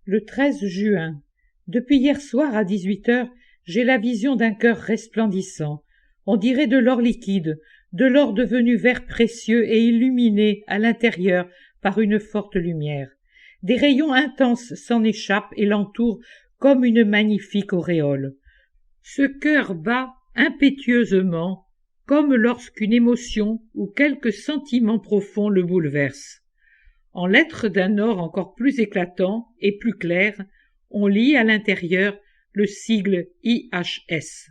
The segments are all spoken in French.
Le 13 juin. Depuis hier soir à 18h, j'ai la vision d'un cœur resplendissant. On dirait de l'or liquide, de l'or devenu vert précieux et illuminé à l'intérieur par une forte lumière. Des rayons intenses s'en échappent et l'entourent comme une magnifique auréole. Ce cœur bat impétueusement, comme lorsqu'une émotion ou quelque sentiment profond le bouleverse. En lettres d'un or encore plus éclatant et plus clair, on lit à l'intérieur le sigle IHS.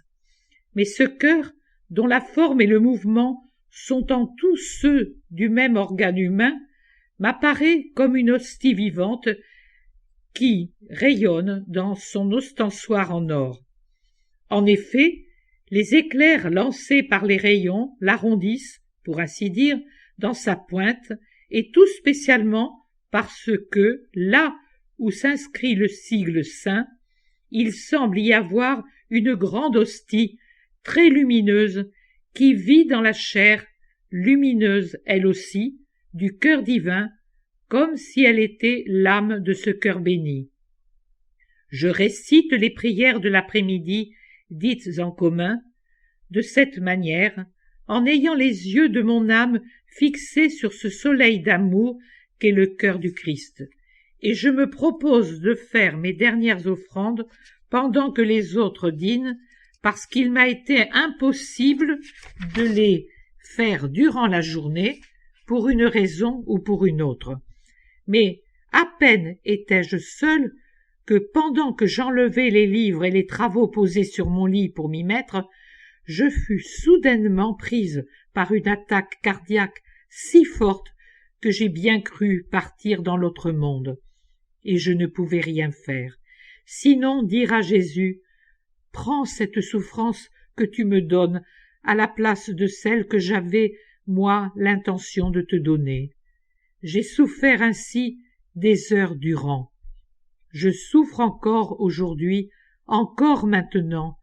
Mais ce cœur, dont la forme et le mouvement sont en tous ceux du même organe humain, m'apparaît comme une hostie vivante qui rayonne dans son ostensoir en or. En effet, les éclairs lancés par les rayons l'arrondissent, pour ainsi dire, dans sa pointe, et tout spécialement parce que, là où s'inscrit le sigle saint, il semble y avoir une grande hostie très lumineuse qui vit dans la chair, lumineuse elle aussi, du cœur divin, comme si elle était l'âme de ce cœur béni. Je récite les prières de l'après-midi, dites en commun, de cette manière, en ayant les yeux de mon âme fixés sur ce soleil d'amour qu'est le cœur du Christ, et je me propose de faire mes dernières offrandes pendant que les autres dînent, parce qu'il m'a été impossible de les faire durant la journée, pour une raison ou pour une autre. Mais à peine étais-je seul que pendant que j'enlevais les livres et les travaux posés sur mon lit pour m'y mettre, je fus soudainement prise par une attaque cardiaque si forte que j'ai bien cru partir dans l'autre monde, et je ne pouvais rien faire, sinon dire à Jésus « Prends cette souffrance que tu me donnes à la place de celle que j'avais, moi, l'intention de te donner. » J'ai souffert ainsi des heures durant. Je souffre encore aujourd'hui, encore maintenant,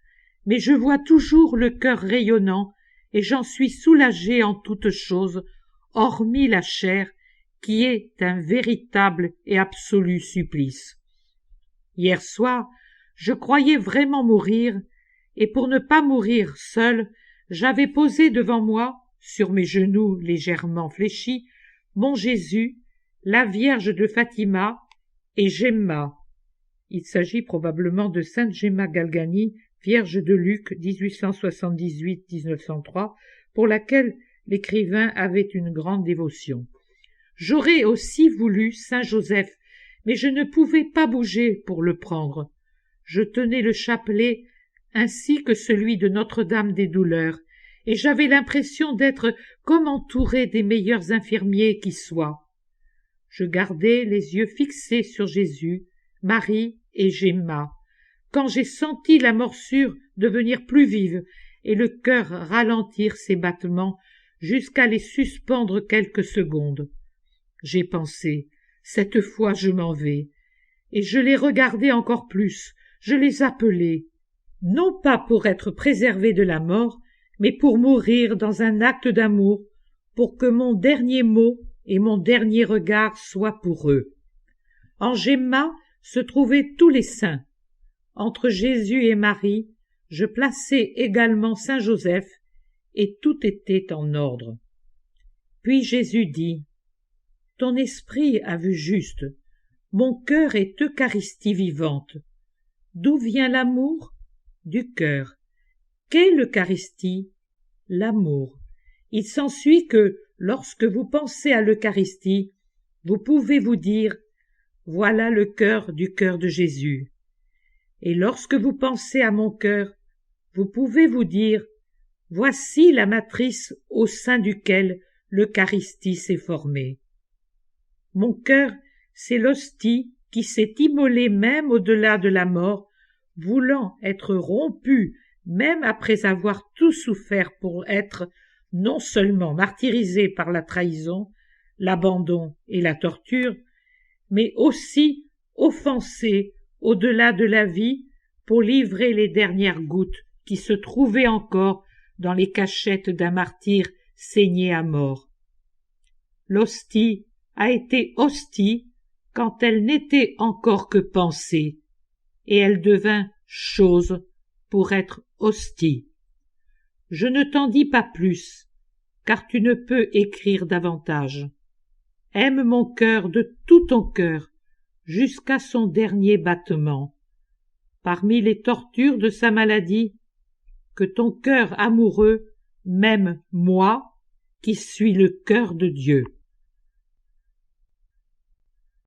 mais je vois toujours le cœur rayonnant et j'en suis soulagé en toutes choses, hormis la chair, qui est un véritable et absolu supplice. Hier soir, je croyais vraiment mourir, et pour ne pas mourir seul, j'avais posé devant moi, sur mes genoux légèrement fléchis, mon Jésus, la Vierge de Fatima et Gemma. Il s'agit probablement de Sainte Gemma Galgani, Vierge de Luc 1878-1903, pour laquelle l'écrivain avait une grande dévotion. J'aurais aussi voulu Saint Joseph, mais je ne pouvais pas bouger pour le prendre. Je tenais le chapelet ainsi que celui de Notre-Dame des Douleurs, et j'avais l'impression d'être comme entouré des meilleurs infirmiers qui soient. Je gardais les yeux fixés sur Jésus, Marie et Gemma, quand j'ai senti la morsure devenir plus vive et le cœur ralentir ses battements jusqu'à les suspendre quelques secondes. J'ai pensé, cette fois je m'en vais, et je les regardais encore plus, je les appelais, non pas pour être préservé de la mort, mais pour mourir dans un acte d'amour, pour que mon dernier mot et mon dernier regard soient pour eux. En Gemma se trouvaient tous les saints. Entre Jésus et Marie, je plaçai également Saint Joseph, et tout était en ordre. Puis Jésus dit, « Ton esprit a vu juste, mon cœur est Eucharistie vivante. D'où vient l'amour? Du cœur. Qu'est l'Eucharistie? L'amour. Il s'ensuit que, lorsque vous pensez à l'Eucharistie, vous pouvez vous dire « Voilà le cœur du cœur de Jésus ». Et lorsque vous pensez à mon cœur, vous pouvez vous dire « Voici la matrice au sein duquel l'Eucharistie s'est formée ». Mon cœur, c'est l'hostie qui s'est immolée même au-delà de la mort, voulant être rompue même après avoir tout souffert pour être non seulement martyrisée par la trahison, l'abandon et la torture, mais aussi offensée au-delà de la vie pour livrer les dernières gouttes qui se trouvaient encore dans les cachettes d'un martyr saigné à mort. L'hostie a été hostie quand elle n'était encore que pensée, et elle devint chose pour être hostie. Je ne t'en dis pas plus, car tu ne peux écrire davantage. Aime mon cœur de tout ton cœur, jusqu'à son dernier battement. Parmi les tortures de sa maladie, que ton cœur amoureux m'aime moi, qui suis le cœur de Dieu.